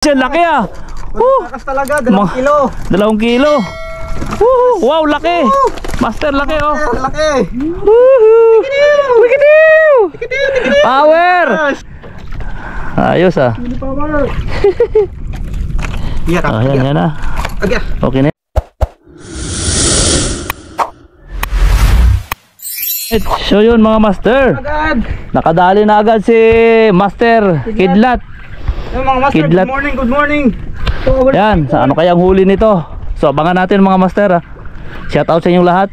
Siya, laki ah. Takas talaga, 2 kilo. 2 kilo. Wow, laki. Master, laki oh. Laki. Power. Ayos ah. Power. Iya, Ayan na. Okay na. So yun mga master. Nakadali na agad si Master Kidlat. Yung mga master, Kidlat. good morning. Yan, sa ano kayang huli nito? So abangan natin mga master ah. Shout out sa inyong lahat.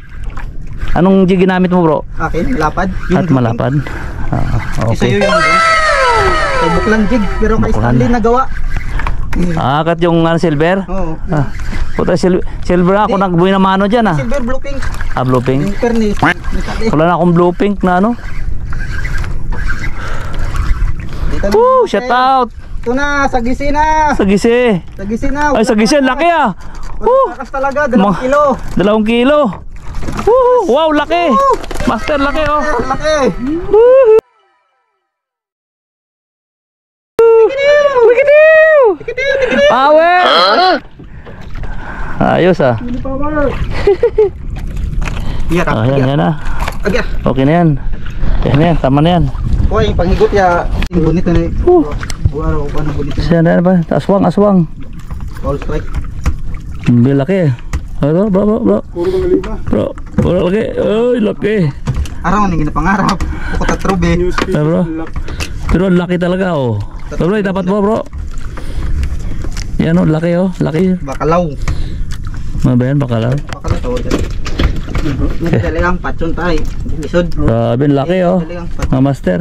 Anong jig ginamit mo bro? Akin, malapad. At malapad. Isa Okay. yun. Kay Buklang jig, pero kay Buklan. Stanley nagawa. Kat yung silver? Oo. Puta silver ako nagbuhay na mano dyan ah. Silver, blue pink. Blue pink. Yung pernis. Wala na akong blue pink na ano. Shout out. Ito na, sagisi na. Sagisi. Sagisi na. Ay sagisi, laki ah. Takas talaga, 2 kilo. 2 kilo. Wow, laki. Master, laki oh. Laki. Power. Ayos ah. Power. Iya, Ayan na. Agya. Okay na yan. Yan yan, tama na yan. Hoy, panghigot ya. Bonito na. Buaro ko na bonito. Siya na ba? Aswang. All strike. Laki eh. Bro. Puro mga lima. Bro, laki. Ay, laki. Araw ning ginapangarap. Bukod at trube. Bro. Pero laki talaga oh. Bro, dapat mo bro. Yan oh, laki oh. Laki. Bakalaw. Mabayan, bakalaw. Bakalaw tawag dyan. Talagang patsun tayo. Lisod. Grabe, laki oh. Mga master.